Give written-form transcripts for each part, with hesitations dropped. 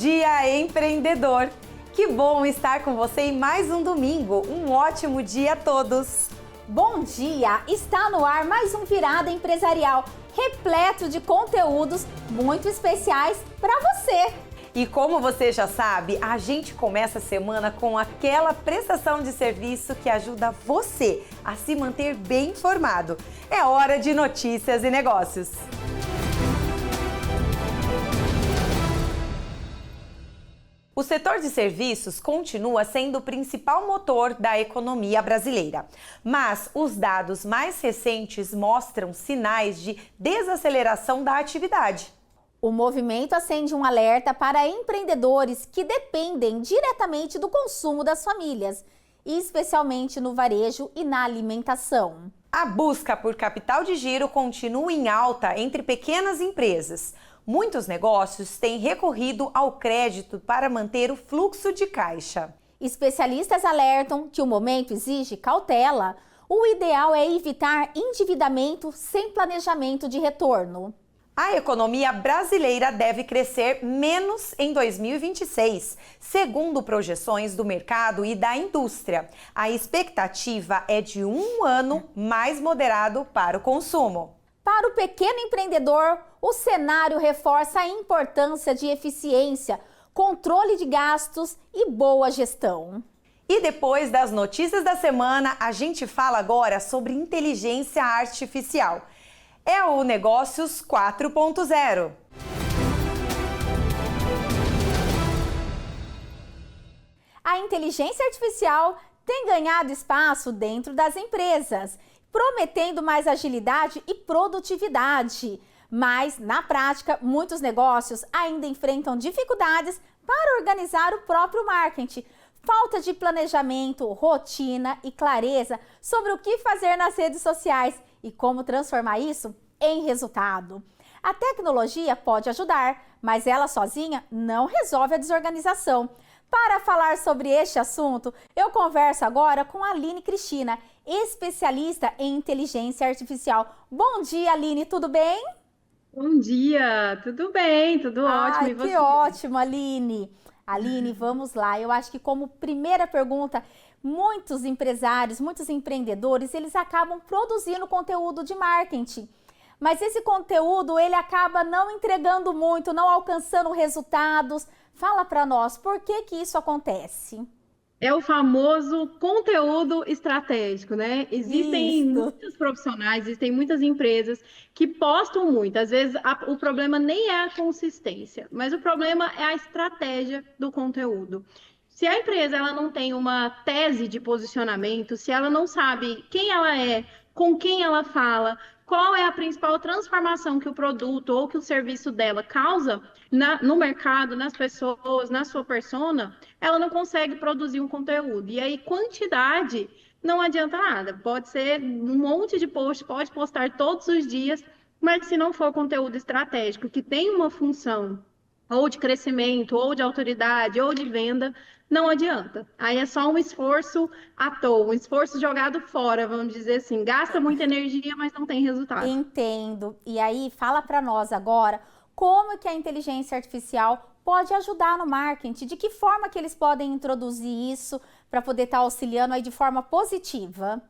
dia, empreendedor! Que bom estar com você em mais um domingo. Um ótimo dia a todos! Bom dia! Está no ar mais um Virada Empresarial, repleto de conteúdos muito especiais para você. E como você já sabe, a gente começa a semana com aquela prestação de serviço que ajuda você a se manter bem informado. É hora de notícias e negócios. O setor de serviços continua sendo o principal motor da economia brasileira, mas os dados mais recentes mostram sinais de desaceleração da atividade. O movimento acende um alerta para empreendedores que dependem diretamente do consumo das famílias, especialmente no varejo e na alimentação. A busca por capital de giro continua em alta entre pequenas empresas. Muitos negócios têm recorrido ao crédito para manter o fluxo de caixa. Especialistas alertam que o momento exige cautela. O ideal é evitar endividamento sem planejamento de retorno. A economia brasileira deve crescer menos em 2026, segundo projeções do mercado e da indústria. A expectativa é de um ano mais moderado para o consumo. Para o pequeno empreendedor, o cenário reforça a importância de eficiência, controle de gastos e boa gestão. E depois das notícias da semana, a gente fala agora sobre inteligência artificial. É o Negócios 4.0. A inteligência artificial tem ganhado espaço dentro das empresas, prometendo mais agilidade e produtividade. Mas, na prática, muitos negócios ainda enfrentam dificuldades para organizar o próprio marketing. Falta de planejamento, rotina e clareza sobre o que fazer nas redes sociais e como transformar isso em resultado. A tecnologia pode ajudar, mas ela sozinha não resolve a desorganização. Para falar sobre este assunto, eu converso agora com a Aline Cristina, especialista em inteligência artificial. Bom dia, Aline, tudo bem? Bom dia, tudo bem, tudo ótimo. E você? Que ótimo, Aline. Aline, vamos lá. Eu acho que como primeira pergunta, muitos empresários, muitos empreendedores, eles acabam produzindo conteúdo de marketing. Mas esse conteúdo, ele acaba não entregando muito, não alcançando resultados. Fala para nós, por que isso acontece? É o famoso conteúdo estratégico, né? Existem muitos profissionais, existem muitas empresas que postam muito. Às vezes o problema nem é a consistência, mas o problema é a estratégia do conteúdo. Se a empresa ela não tem uma tese de posicionamento, se ela não sabe quem ela é, com quem ela fala, qual é a principal transformação que o produto ou que o serviço dela causa no mercado, nas pessoas, na sua persona, ela não consegue produzir um conteúdo. E aí, quantidade não adianta nada. Pode ser um monte de post, pode postar todos os dias, mas se não for conteúdo estratégico, que tem uma função ou de crescimento, ou de autoridade, ou de venda, não adianta. Aí é só um esforço à toa, um esforço jogado fora, vamos dizer assim. Gasta muita energia, mas não tem resultado. Entendo. E aí, fala para nós agora, como que a inteligência artificial pode ajudar no marketing? De que forma que eles podem introduzir isso para poder estar auxiliando aí de forma positiva?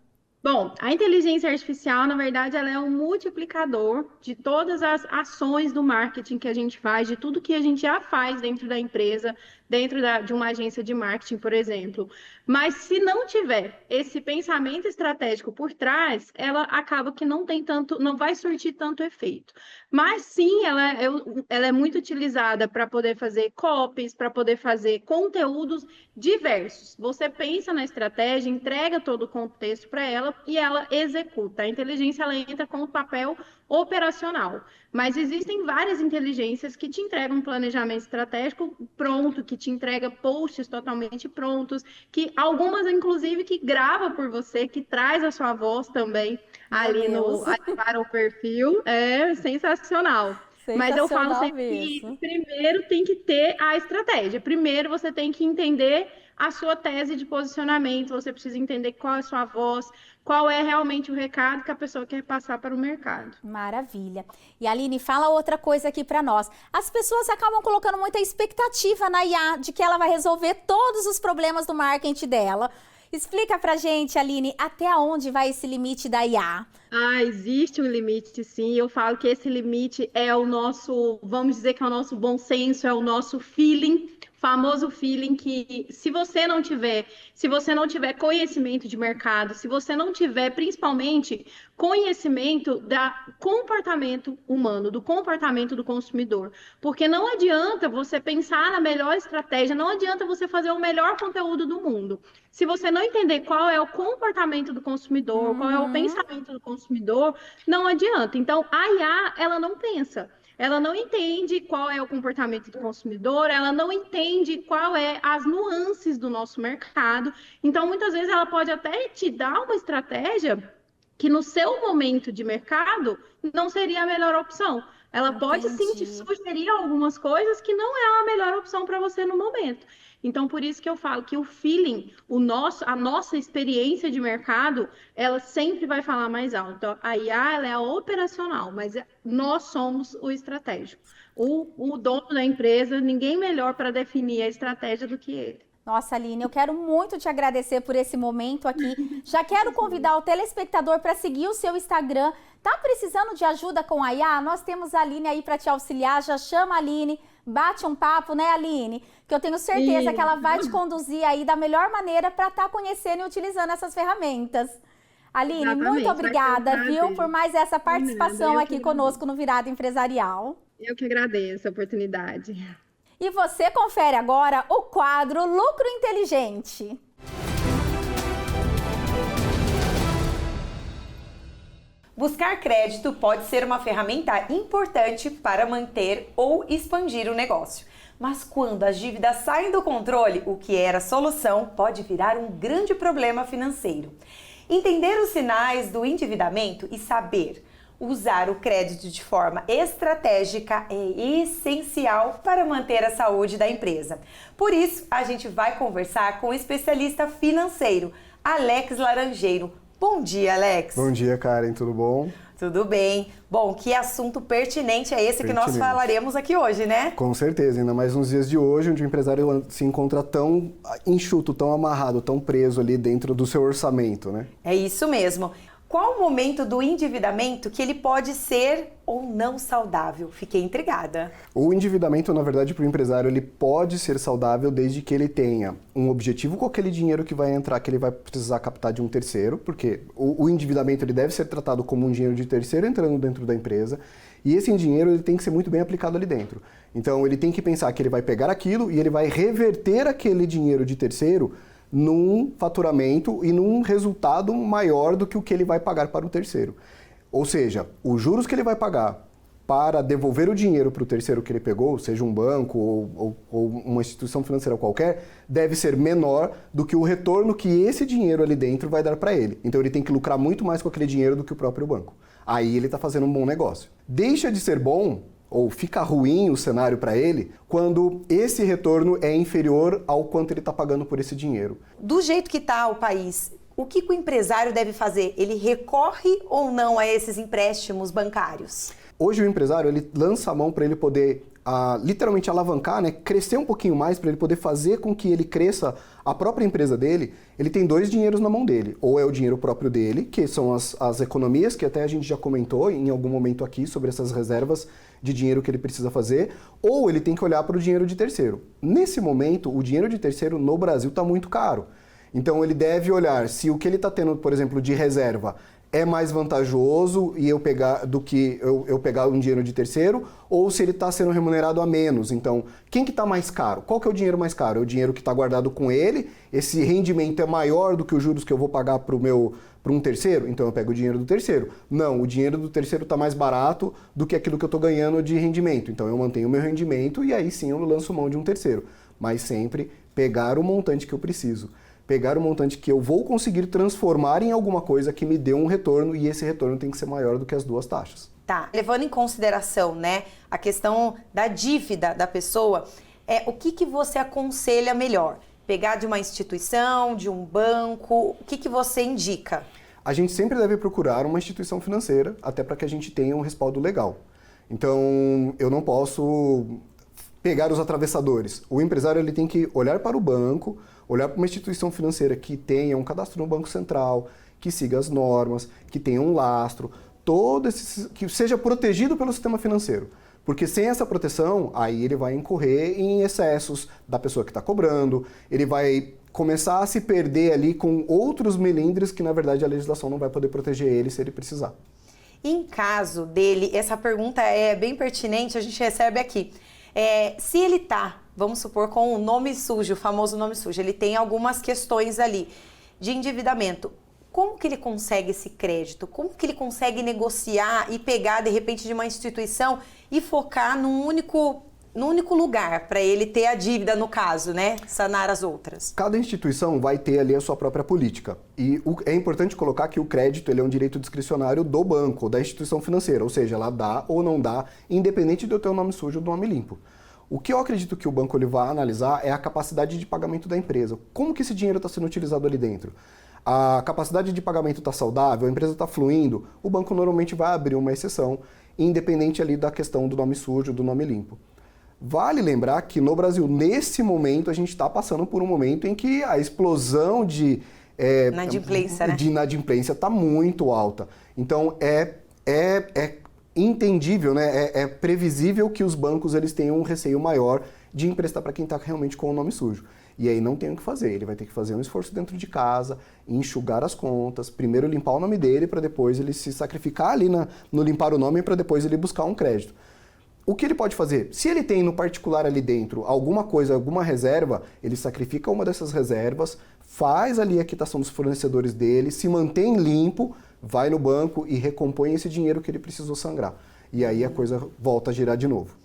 Bom, a inteligência artificial, na verdade, ela é um multiplicador de todas as ações do marketing que a gente faz, de tudo que a gente já faz dentro da empresa, dentro de uma agência de marketing, por exemplo. Mas se não tiver esse pensamento estratégico por trás, ela acaba que não tem tanto, não vai surtir tanto efeito. Mas sim, ela é muito utilizada para poder fazer copies, para poder fazer conteúdos diversos. Você pensa na estratégia, entrega todo o contexto para ela e ela executa. A inteligência ela entra com o papel operacional. Mas existem várias inteligências que te entregam um planejamento estratégico pronto, que te entrega posts totalmente prontos, que algumas, inclusive, que grava por você, que traz a sua voz também ali para o perfil. É sensacional. Mas eu falo sempre que primeiro tem que ter a estratégia. Primeiro você tem que entender a sua tese de posicionamento, você precisa entender qual é a sua voz, qual é realmente o recado que a pessoa quer passar para o mercado. Maravilha. E Aline, fala outra coisa aqui para nós. As pessoas acabam colocando muita expectativa na IA de que ela vai resolver todos os problemas do marketing dela. Explica pra gente, Aline, até onde vai esse limite da IA? Existe um limite, sim. Eu falo que esse limite é o nosso, vamos dizer que é o nosso bom senso, é o nosso feeling, famoso feeling que se você não tiver conhecimento de mercado, se você não tiver principalmente conhecimento do comportamento humano, do comportamento do consumidor, porque não adianta você pensar na melhor estratégia, não adianta você fazer o melhor conteúdo do mundo. Se você não entender qual é o comportamento do consumidor, qual é o pensamento do consumidor, não adianta. Então, a IA, ela não pensa. Ela não entende qual é o comportamento do consumidor, ela não entende qual é as nuances do nosso mercado. Então, muitas vezes, ela pode até te dar uma estratégia que no seu momento de mercado não seria a melhor opção. Ela pode sim te sugerir algumas coisas que não é a melhor opção para você no momento. Então, por isso que eu falo que o feeling, a nossa experiência de mercado, ela sempre vai falar mais alto. Então, a IA, ela é a operacional, mas nós somos o estratégico. O dono da empresa, ninguém melhor para definir a estratégia do que ele. Nossa, Aline, eu quero muito te agradecer por esse momento aqui. Já quero convidar o telespectador para seguir o seu Instagram. Tá precisando de ajuda com a IA? Nós temos a Aline aí para te auxiliar. Já chama a Aline, bate um papo, né, Aline? Que eu tenho certeza que ela vai te conduzir aí da melhor maneira para estar conhecendo e utilizando essas ferramentas. Aline, exatamente, muito obrigada, viu, por mais essa participação aqui conosco no Virada Empresarial. Eu que agradeço a oportunidade. E você confere agora o quadro Lucro Inteligente. Buscar crédito pode ser uma ferramenta importante para manter ou expandir o negócio. Mas quando as dívidas saem do controle, o que era solução pode virar um grande problema financeiro. Entender os sinais do endividamento e saber usar o crédito de forma estratégica é essencial para manter a saúde da empresa. Por isso, a gente vai conversar com o especialista financeiro, Alex Laranjeiro. Bom dia, Alex. Bom dia, Karen. Tudo bom? Tudo bem. Bom, que assunto pertinente é esse que nós falaremos aqui hoje, né? Com certeza, ainda mais nos dias de hoje, onde o empresário se encontra tão enxuto, tão amarrado, tão preso ali dentro do seu orçamento, né? É isso mesmo. Qual o momento do endividamento que ele pode ser ou não saudável? Fiquei intrigada. O endividamento, na verdade, para o empresário, ele pode ser saudável desde que ele tenha um objetivo com aquele dinheiro que vai entrar, que ele vai precisar captar de um terceiro, porque o endividamento ele deve ser tratado como um dinheiro de terceiro entrando dentro da empresa, e esse dinheiro ele tem que ser muito bem aplicado ali dentro. Então, ele tem que pensar que ele vai pegar aquilo e ele vai reverter aquele dinheiro de terceiro num faturamento e num resultado maior do que o que ele vai pagar para o terceiro. Ou seja, os juros que ele vai pagar para devolver o dinheiro para o terceiro que ele pegou, seja um banco ou uma instituição financeira qualquer, deve ser menor do que o retorno que esse dinheiro ali dentro vai dar para ele. Então ele tem que lucrar muito mais com aquele dinheiro do que o próprio banco. Aí ele está fazendo um bom negócio. Deixa de ser bom ou fica ruim o cenário para ele quando esse retorno é inferior ao quanto ele está pagando por esse dinheiro. Do jeito que está o país, o que o empresário deve fazer? Ele recorre ou não a esses empréstimos bancários? Hoje o empresário ele lança a mão para ele poder literalmente alavancar, né, crescer um pouquinho mais, para ele poder fazer com que ele cresça a própria empresa dele. Ele tem dois dinheiros na mão dele. Ou é o dinheiro próprio dele, que são as economias, que até a gente já comentou em algum momento aqui sobre essas reservas de dinheiro que ele precisa fazer, ou ele tem que olhar para o dinheiro de terceiro. Nesse momento, o dinheiro de terceiro no Brasil está muito caro. Então ele deve olhar se o que ele está tendo, por exemplo, de reserva é mais vantajoso e eu pegar do que eu pegar um dinheiro de terceiro, ou se ele está sendo remunerado a menos. Então, quem que está mais caro? Qual que é o dinheiro mais caro? É o dinheiro que está guardado com ele, esse rendimento é maior do que os juros que eu vou pagar para um terceiro? Então eu pego o dinheiro do terceiro. Não, o dinheiro do terceiro está mais barato do que aquilo que eu estou ganhando de rendimento. Então eu mantenho o meu rendimento e aí sim eu lanço mão de um terceiro. Mas sempre pegar o montante que eu preciso. Pegar o montante que eu vou conseguir transformar em alguma coisa que me dê um retorno, e esse retorno tem que ser maior do que as duas taxas. Tá, levando em consideração, né, a questão da dívida da pessoa, o que você aconselha melhor? Pegar de uma instituição, de um banco, o que você indica? A gente sempre deve procurar uma instituição financeira, até para que a gente tenha um respaldo legal. Então, eu não posso pegar os atravessadores. O empresário ele tem que olhar para o banco, olhar para uma instituição financeira que tenha um cadastro no Banco Central, que siga as normas, que tenha um lastro, que seja protegido pelo sistema financeiro. Porque sem essa proteção, aí ele vai incorrer em excessos da pessoa que está cobrando, ele vai começar a se perder ali com outros melindres que, na verdade, a legislação não vai poder proteger ele se ele precisar. Em caso dele, essa pergunta é bem pertinente, a gente recebe aqui. Se ele tá, vamos supor, com o nome sujo, o famoso nome sujo, ele tem algumas questões ali de endividamento. Como que ele consegue esse crédito? Como que ele consegue negociar e pegar, de repente, de uma instituição e focar num único lugar, para ele ter a dívida, no caso, né? Sanar as outras. Cada instituição vai ter ali a sua própria política. E é importante colocar que o crédito ele é um direito discricionário do banco, da instituição financeira. Ou seja, ela dá ou não dá, independente de eu ter o nome sujo ou do nome limpo. O que eu acredito que o banco ele vai analisar é a capacidade de pagamento da empresa. Como que esse dinheiro está sendo utilizado ali dentro? A capacidade de pagamento está saudável, a empresa está fluindo, o banco normalmente vai abrir uma exceção, independente ali da questão do nome sujo, do nome limpo. Vale lembrar que no Brasil, nesse momento, a gente está passando por um momento em que a explosão de inadimplência está muito alta. Então, é entendível, né? É previsível que os bancos eles tenham um receio maior de emprestar para quem está realmente com o nome sujo. E aí não tem o que fazer, ele vai ter que fazer um esforço dentro de casa, enxugar as contas, primeiro limpar o nome dele para depois ele se sacrificar ali no limpar o nome para depois ele buscar um crédito. O que ele pode fazer? Se ele tem no particular ali dentro alguma coisa, alguma reserva, ele sacrifica uma dessas reservas, faz ali a quitação dos fornecedores dele, se mantém limpo, vai no banco e recompõe esse dinheiro que ele precisou sangrar. E aí a coisa volta a girar de novo.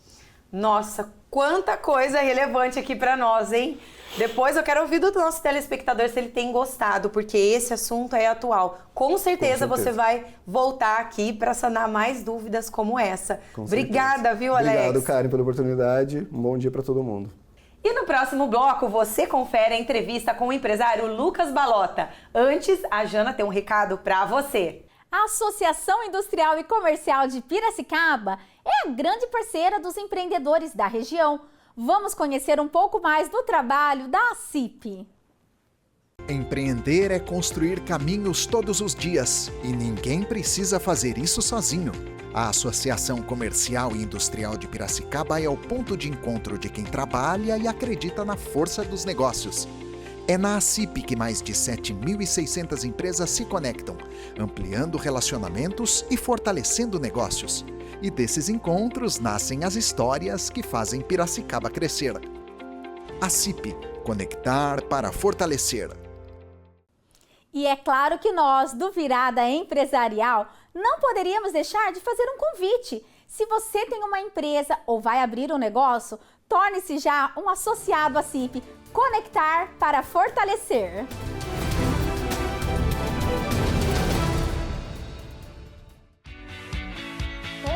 Nossa, quanta coisa relevante aqui para nós, hein? Depois eu quero ouvir do nosso telespectador se ele tem gostado, porque esse assunto é atual. Com certeza você vai voltar aqui para sanar mais dúvidas como essa. Obrigada, viu, Alex? Obrigado, Karen, pela oportunidade. Um bom dia para todo mundo. E no próximo bloco, você confere a entrevista com o empresário Lucas Balota. Antes, a Jana tem um recado para você. A Associação Industrial e Comercial de Piracicaba é a grande parceira dos empreendedores da região. Vamos conhecer um pouco mais do trabalho da ACIP. Empreender é construir caminhos todos os dias e ninguém precisa fazer isso sozinho. A Associação Comercial e Industrial de Piracicaba é o ponto de encontro de quem trabalha e acredita na força dos negócios. É na ACIP que mais de 7.600 empresas se conectam, ampliando relacionamentos e fortalecendo negócios. E desses encontros nascem as histórias que fazem Piracicaba crescer. ACIP, conectar para fortalecer. E é claro que nós, do Virada Empresarial, não poderíamos deixar de fazer um convite. Se você tem uma empresa ou vai abrir um negócio, torne-se já um associado ACIP. Conectar para fortalecer.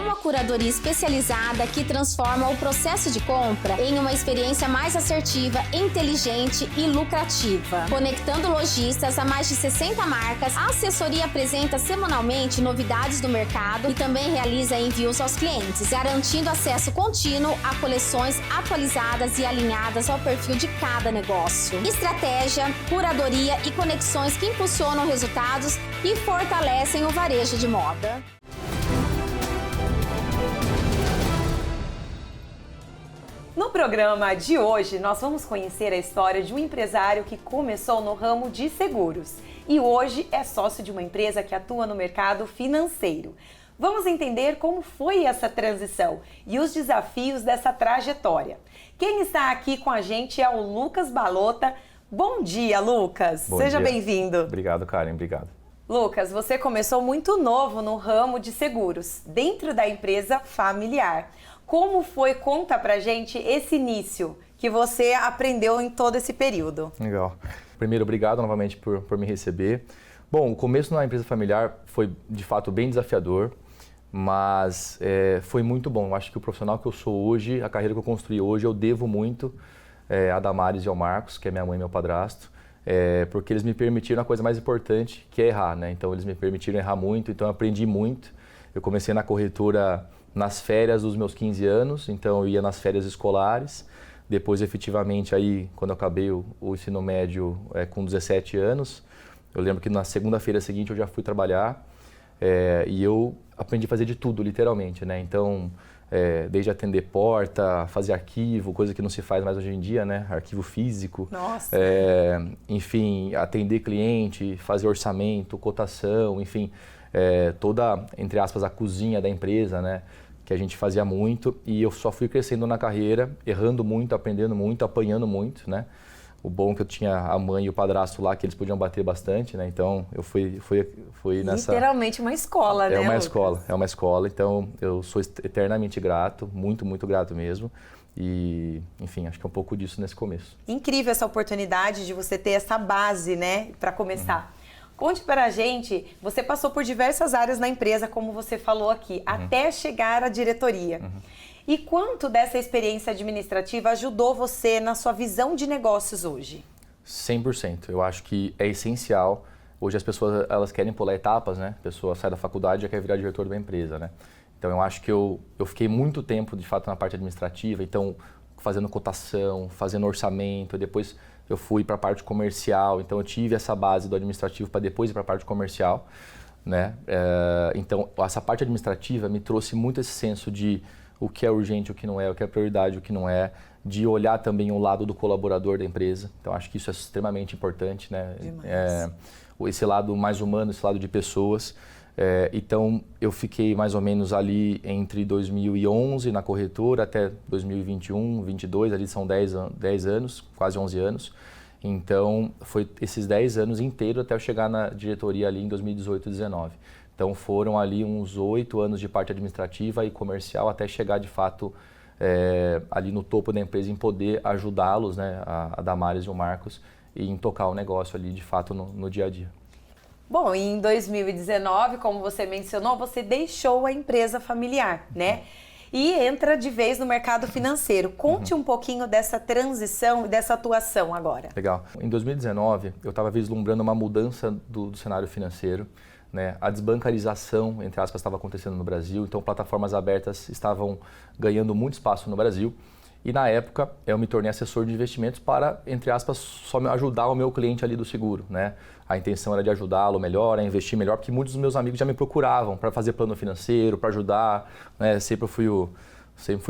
Uma curadoria especializada que transforma o processo de compra em uma experiência mais assertiva, inteligente e lucrativa. Conectando lojistas a mais de 60 marcas, a assessoria apresenta semanalmente novidades do mercado e também realiza envios aos clientes, garantindo acesso contínuo a coleções atualizadas e alinhadas ao perfil de cada negócio. Estratégia, curadoria e conexões que impulsionam resultados e fortalecem o varejo de moda. No programa de hoje, nós vamos conhecer a história de um empresário que começou no ramo de seguros e hoje é sócio de uma empresa que atua no mercado financeiro. Vamos entender como foi essa transição e os desafios dessa trajetória. Quem está aqui com a gente é o Lucas Balota. Bom dia, Lucas. Seja bem-vindo. Obrigado, Karen. Obrigado. Lucas, você começou muito novo no ramo de seguros, dentro da empresa familiar. Como foi? Conta pra gente esse início que você aprendeu em todo esse período. Legal. Primeiro, obrigado novamente por me receber. Bom, o começo na empresa familiar foi, de fato, bem desafiador. Mas foi muito bom. Eu acho que o profissional que eu sou hoje, a carreira que eu construí hoje, eu devo muito a Damares e ao Marcos, que é minha mãe e meu padrasto, porque eles me permitiram a coisa mais importante, que é errar, né? Então eles me permitiram errar muito, então eu aprendi muito. Eu comecei na corretora nas férias dos meus 15 anos, então eu ia nas férias escolares. Depois, efetivamente, aí, quando eu acabei o ensino médio com 17 anos, eu lembro que na segunda-feira seguinte eu já fui trabalhar e eu aprendi a fazer de tudo, literalmente, né? Então, desde atender porta, fazer arquivo, coisa que não se faz mais hoje em dia, né? Arquivo físico. Nossa! Enfim, atender cliente, fazer orçamento, cotação, enfim, toda, entre aspas, a cozinha da empresa, né? Que a gente fazia muito, e eu só fui crescendo na carreira, errando muito, aprendendo muito, apanhando muito, né? O bom é que eu tinha a mãe e o padrasto lá, que eles podiam bater bastante, né? Então, eu fui nessa... Literalmente uma escola, né, Lucas? É uma escola. Então, eu sou eternamente grato, muito, muito grato mesmo. E, enfim, acho que é um pouco disso nesse começo. Incrível essa oportunidade de você ter essa base, né, para começar. Conte para a gente, você passou por diversas áreas na empresa, como você falou aqui, até chegar à diretoria. E quanto dessa experiência administrativa ajudou você na sua visão de negócios hoje? 100%. Eu acho que é essencial. Hoje as pessoas elas querem pular etapas, né? A pessoa sai da faculdade e já quer virar diretor de uma empresa, né? Então eu acho que eu fiquei muito tempo, de fato, na parte administrativa, então fazendo cotação, fazendo orçamento, depois eu fui para a parte comercial, então eu tive essa base do administrativo para depois ir para a parte comercial, né? Então essa parte administrativa me trouxe muito esse senso de o que é urgente, o que não é, o que é prioridade, o que não é, de olhar também o lado do colaborador da empresa. Então acho que isso é extremamente importante, né? Esse lado mais humano, esse lado de pessoas. Então eu fiquei mais ou menos ali entre 2011 na corretora até 2021, 2022, ali são 10 anos, quase 11 anos. Então foi esses 10 anos inteiros até eu chegar na diretoria ali em 2018, 2019. Então foram ali uns 8 anos de parte administrativa e comercial até chegar de fato ali no topo da empresa em poder ajudá-los, né, a Damares e o Marcos, e em tocar o negócio ali de fato no dia a dia. Bom, em 2019, como você mencionou, você deixou a empresa familiar, né? E entra de vez no mercado financeiro. Conte um pouquinho dessa transição e dessa atuação agora. Legal. Em 2019, eu estava vislumbrando uma mudança do cenário financeiro, né? A desbancarização, entre aspas, estava acontecendo no Brasil, então plataformas abertas estavam ganhando muito espaço no Brasil. E na época eu me tornei assessor de investimentos para, entre aspas, só ajudar o meu cliente ali do seguro, né? A intenção era de ajudá-lo melhor, a investir melhor, porque muitos dos meus amigos já me procuravam para fazer plano financeiro, para ajudar, né? Sempre fui o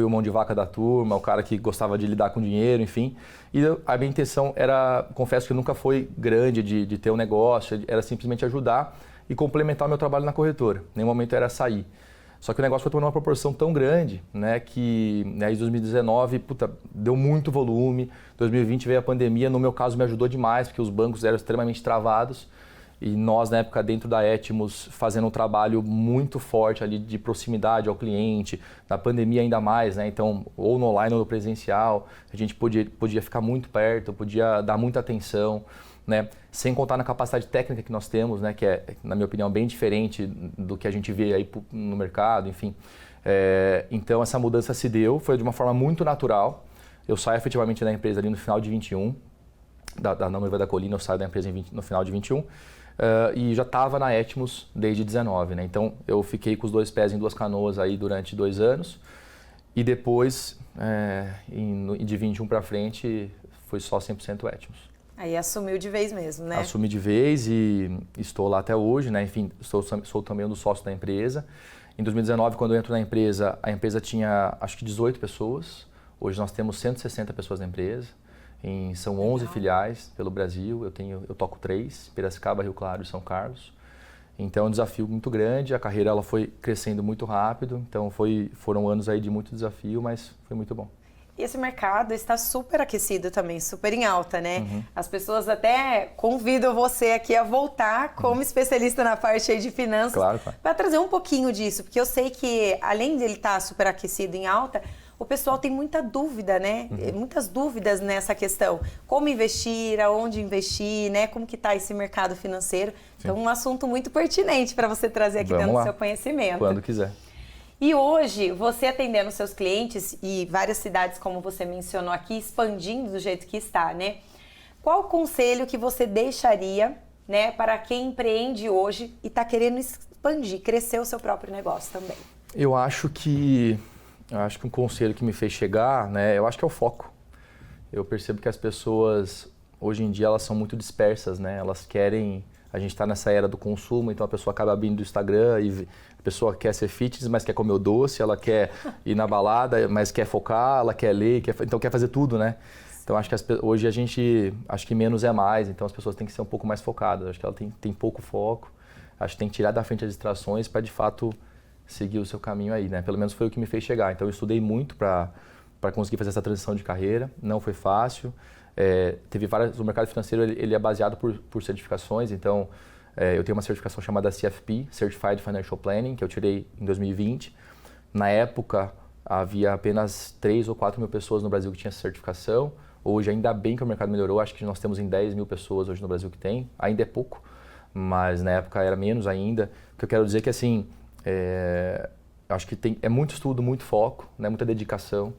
mão de vaca da turma, o cara que gostava de lidar com dinheiro, enfim. E a minha intenção era, confesso que nunca foi grande de ter um negócio, era simplesmente ajudar e complementar o meu trabalho na corretora. Em nenhum momento era sair. Só que o negócio foi tomando uma proporção tão grande, né, que em 2019, deu muito volume. 2020 veio a pandemia, no meu caso me ajudou demais, porque os bancos eram extremamente travados. E nós, na época, dentro da Etmos, fazendo um trabalho muito forte ali de proximidade ao cliente, na pandemia ainda mais, né? Então, ou no online ou no presencial, a gente podia ficar muito perto, podia dar muita atenção, né? Sem contar na capacidade técnica que nós temos, né? Que é, na minha opinião, bem diferente do que a gente vê aí no mercado, enfim. Então, essa mudança se deu, foi de uma forma muito natural. Eu saio efetivamente da empresa ali no final de 21, da Noiva da Colina, eu saio da empresa no final de 21. E já estava na Etmos desde 19, né? Então eu fiquei com os dois pés em duas canoas aí durante 2 anos e depois, de 21 para frente, foi só 100% Etmos. Aí assumiu de vez mesmo, né? Assumi de vez e estou lá até hoje, né? Enfim, sou também um dos sócios da empresa. Em 2019, quando eu entro na empresa, a empresa tinha acho que 18 pessoas. Hoje nós temos 160 pessoas na empresa. São 11 filiais pelo Brasil, eu toco 3, Piracicaba, Rio Claro e São Carlos. Então é um desafio muito grande, a carreira ela foi crescendo muito rápido, então foram anos aí de muito desafio, mas foi muito bom. E esse mercado está super aquecido também, super em alta, né? As pessoas até convidam você aqui a voltar como especialista na parte aí de finanças, claro. para trazer um pouquinho disso, porque eu sei que além de ele estar super aquecido em alta, o pessoal tem muita dúvida, né? Muitas dúvidas nessa questão. Como investir, aonde investir, né? Como que está esse mercado financeiro. Sim. Então, um assunto muito pertinente para você trazer aqui dentro do seu conhecimento. Quando quiser. E hoje, você atendendo seus clientes e várias cidades, como você mencionou aqui, expandindo do jeito que está, né? Qual o conselho que você deixaria, né, para quem empreende hoje e está querendo expandir, crescer o seu próprio negócio também? Eu acho que um conselho que me fez chegar, né, eu acho que é o foco. Eu percebo que as pessoas, hoje em dia, elas são muito dispersas, né? Elas querem... A gente está nessa era do consumo, então a pessoa acaba abrindo o Instagram e a pessoa quer ser fitness, mas quer comer o doce, ela quer ir na balada, mas quer focar, ela quer ler, então quer fazer tudo, né? Então acho que hoje a gente, acho que menos é mais, então as pessoas têm que ser um pouco mais focadas. Acho que ela tem pouco foco, acho que tem que tirar da frente as distrações para de fato seguir o seu caminho aí, né? Pelo menos foi o que me fez chegar. Então eu estudei muito para conseguir fazer essa transição de carreira, não foi fácil. Teve várias, o mercado financeiro ele é baseado por certificações, então eu tenho uma certificação chamada CFP, Certified Financial Planning, que eu tirei em 2020. Na época havia apenas 3 ou 4 mil pessoas no Brasil que tinham essa certificação. Hoje ainda bem que o mercado melhorou, acho que nós temos em 10 mil pessoas hoje no Brasil que tem, ainda é pouco, mas na época era menos ainda. O que eu quero dizer é que assim, acho que é muito estudo, muito foco, né, muita dedicação.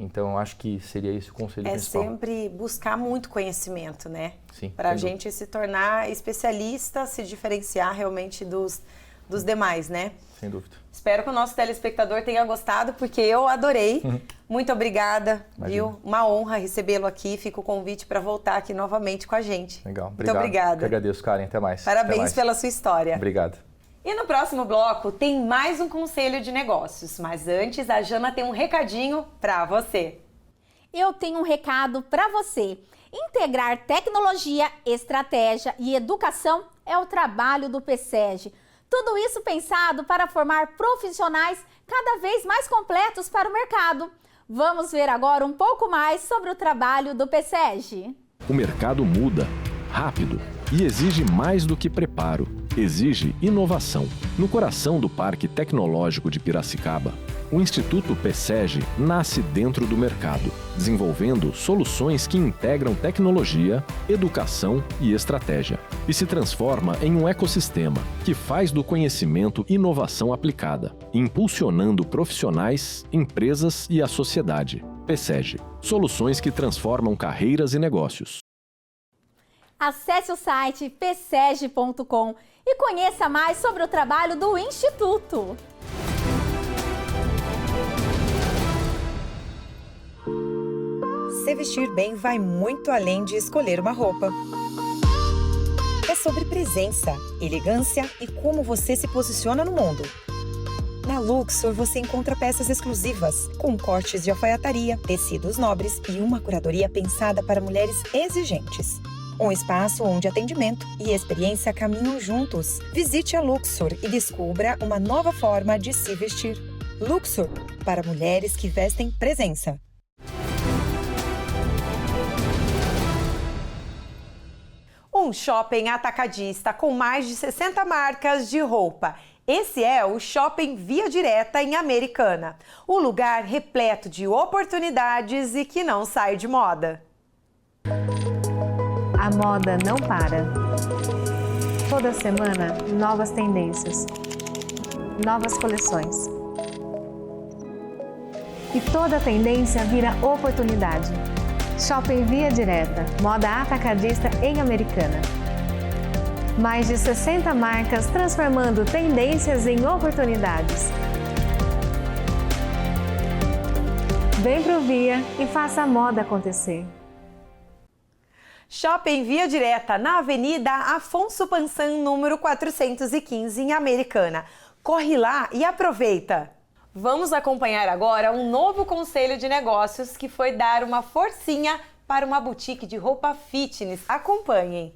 Então, acho que seria esse o conselho principal. É sempre buscar muito conhecimento, né? Sim. Para a gente se tornar especialista, se diferenciar realmente dos demais, né? Sem dúvida. Espero que o nosso telespectador tenha gostado, porque eu adorei. Muito obrigada, viu? Uma honra recebê-lo aqui. Fica o convite para voltar aqui novamente com a gente. Legal. Muito obrigada. Eu agradeço, Karen. Até mais. Parabéns pela sua história. Obrigado. E no próximo bloco tem mais um conselho de negócios, mas antes a Jana tem um recadinho para você. Eu tenho um recado para você. Integrar tecnologia, estratégia e educação é o trabalho do PSEG. Tudo isso pensado para formar profissionais cada vez mais completos para o mercado. Vamos ver agora um pouco mais sobre o trabalho do PSEG. O mercado muda rápido e exige mais do que preparo. Exige inovação. No coração do Parque Tecnológico de Piracicaba, o Instituto PSEG nasce dentro do mercado, desenvolvendo soluções que integram tecnologia, educação e estratégia, e se transforma em um ecossistema que faz do conhecimento inovação aplicada, impulsionando profissionais, empresas e a sociedade. PSEG. Soluções que transformam carreiras e negócios. Acesse o site pseg.com e conheça mais sobre o trabalho do Instituto. Se vestir bem vai muito além de escolher uma roupa. É sobre presença, elegância e como você se posiciona no mundo. Na Luxor você encontra peças exclusivas, com cortes de alfaiataria, tecidos nobres e uma curadoria pensada para mulheres exigentes. Um espaço onde atendimento e experiência caminham juntos. Visite a Luxor e descubra uma nova forma de se vestir. Luxor, para mulheres que vestem presença. Um shopping atacadista com mais de 60 marcas de roupa. Esse é o Shopping Via Direta em Americana. Um lugar repleto de oportunidades e que não sai de moda. A moda não para. Toda semana, novas tendências, novas coleções. E toda tendência vira oportunidade. Shopping Via Direta, moda atacadista em Americana. Mais de 60 marcas transformando tendências em oportunidades. Vem pro Via e faça a moda acontecer. Shopping Via Direta, na Avenida Afonso Pansan, número 415, em Americana. Corre lá e aproveita! Vamos acompanhar agora um novo conselho de negócios que foi dar uma forcinha para uma boutique de roupa fitness. Acompanhem!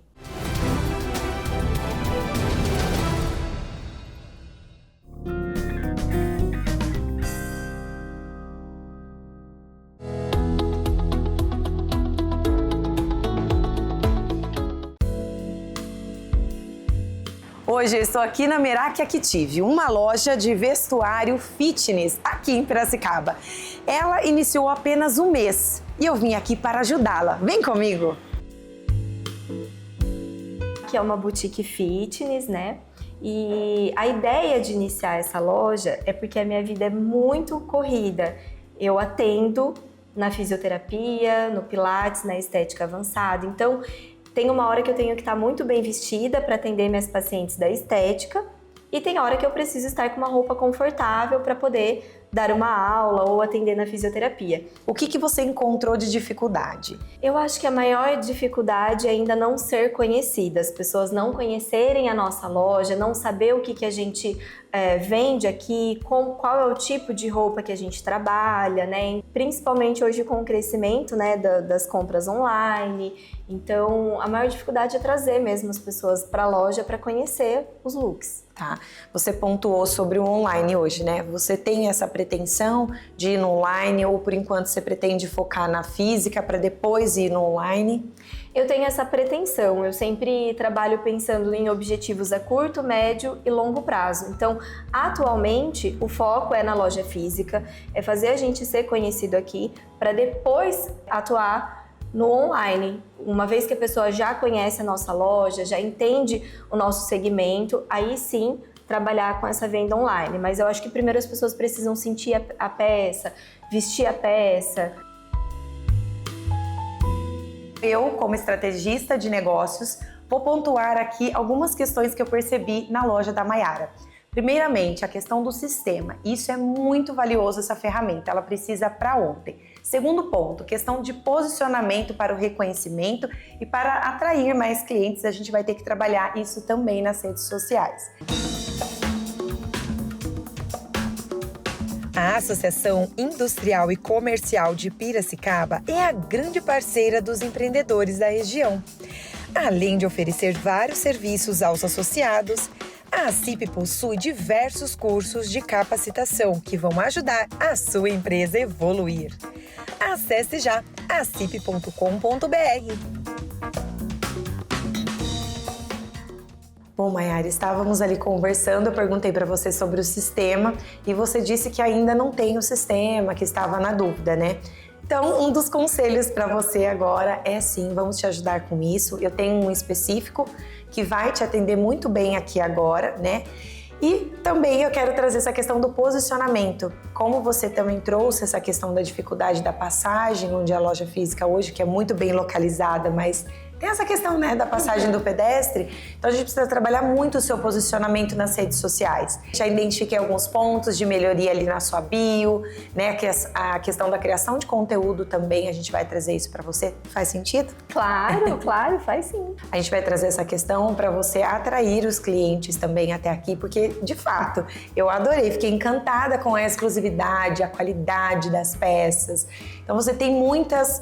Hoje eu estou aqui na Meraki Active, uma loja de vestuário fitness aqui em Piracicaba. Ela iniciou há apenas um mês e eu vim aqui para ajudá-la. Vem comigo! Aqui é uma boutique fitness, né? E a ideia de iniciar essa loja é porque a minha vida é muito corrida. Eu atendo na fisioterapia, no pilates, na estética avançada. Então, tem uma hora que eu tenho que estar muito bem vestida para atender minhas pacientes da estética e tem hora que eu preciso estar com uma roupa confortável para poder dar uma aula ou atender na fisioterapia. O que você encontrou de dificuldade? Eu acho que a maior dificuldade é ainda não ser conhecida, as pessoas não conhecerem a nossa loja, não saber o que a gente vende aqui, qual é o tipo de roupa que a gente trabalha, né? Principalmente hoje com o crescimento, né, das compras online. Então, a maior dificuldade é trazer mesmo as pessoas para a loja para conhecer os looks. Tá. Você pontuou sobre o online hoje, né? Você tem essa pretensão de ir no online ou por enquanto você pretende focar na física para depois ir no online? Eu tenho essa pretensão, eu sempre trabalho pensando em objetivos a curto, médio e longo prazo. Então, atualmente, o foco é na loja física, é fazer a gente ser conhecido aqui para depois atuar no online. Uma vez que a pessoa já conhece a nossa loja, já entende o nosso segmento, aí sim trabalhar com essa venda online. Mas eu acho que primeiro as pessoas precisam sentir a peça, vestir a peça. Eu, como estrategista de negócios, vou pontuar aqui algumas questões que eu percebi na loja da Mayara. Primeiramente, a questão do sistema. Isso é muito valioso, essa ferramenta. Ela precisa para ontem. Segundo ponto, questão de posicionamento para o reconhecimento e para atrair mais clientes, a gente vai ter que trabalhar isso também nas redes sociais. A Associação Industrial e Comercial de Piracicaba é a grande parceira dos empreendedores da região. Além de oferecer vários serviços aos associados, a ACIP possui diversos cursos de capacitação que vão ajudar a sua empresa a evoluir. Acesse já acip.com.br. Bom, Mayara, estávamos ali conversando, eu perguntei para você sobre o sistema e você disse que ainda não tem o sistema, que estava na dúvida, né? Então, um dos conselhos para você agora é sim, vamos te ajudar com isso. Eu tenho um específico que vai te atender muito bem aqui agora, né? E também eu quero trazer essa questão do posicionamento. Como você também trouxe essa questão da dificuldade da passagem, onde a loja física hoje, que é muito bem localizada, mas tem essa questão, né, da passagem do pedestre. Então a gente precisa trabalhar muito o seu posicionamento nas redes sociais. Já identifiquei alguns pontos de melhoria ali na sua bio, né, que a questão da criação de conteúdo também, a gente vai trazer isso para você. Faz sentido? Claro, claro, faz sim. A gente vai trazer essa questão para você atrair os clientes também até aqui, porque, de fato, eu adorei, fiquei encantada com a exclusividade, a qualidade das peças. Então você tem muitos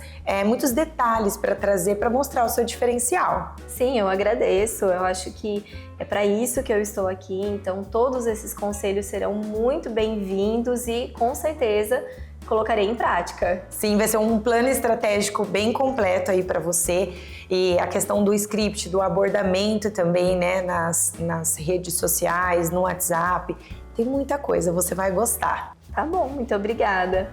detalhes para trazer, para mostrar o seu diferencial. Sim, eu agradeço. Eu acho que é para isso que eu estou aqui. Então, todos esses conselhos serão muito bem-vindos e, com certeza, colocarei em prática. Sim, vai ser um plano estratégico bem completo aí para você. E a questão do script, do abordamento também, né, nas redes sociais, no WhatsApp. Tem muita coisa, você vai gostar. Tá bom, muito obrigada.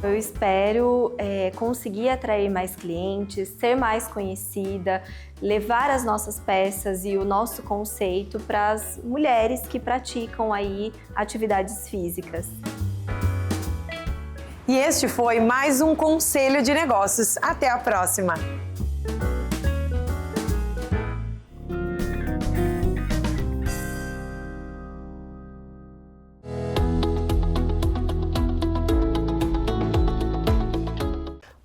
Eu espero conseguir atrair mais clientes, ser mais conhecida, levar as nossas peças e o nosso conceito para as mulheres que praticam aí atividades físicas. E este foi mais um Conselho de Negócios. Até a próxima!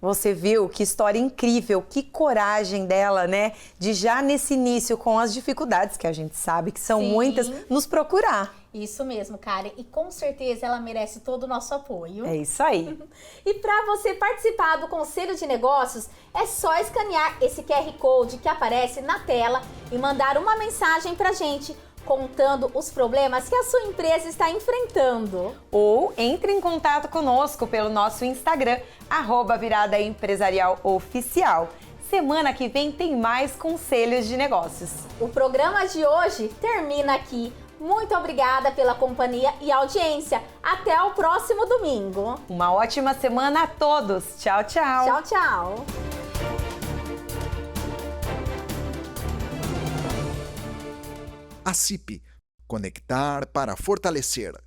Você viu que história incrível, que coragem dela, né? De já nesse início, com as dificuldades que a gente sabe que são muitas, nos procurar. Isso mesmo, Karen. E com certeza ela merece todo o nosso apoio. É isso aí. E para você participar do Conselho de Negócios, é só escanear esse QR Code que aparece na tela e mandar uma mensagem pra gente, contando os problemas que a sua empresa está enfrentando. Ou entre em contato conosco pelo nosso Instagram, @viradaempresarialoficial. Semana que vem tem mais Conselhos de Negócios. O programa de hoje termina aqui. Muito obrigada pela companhia e audiência. Até o próximo domingo. Uma ótima semana a todos. Tchau, tchau. Tchau, tchau. A CIP. Conectar para fortalecer.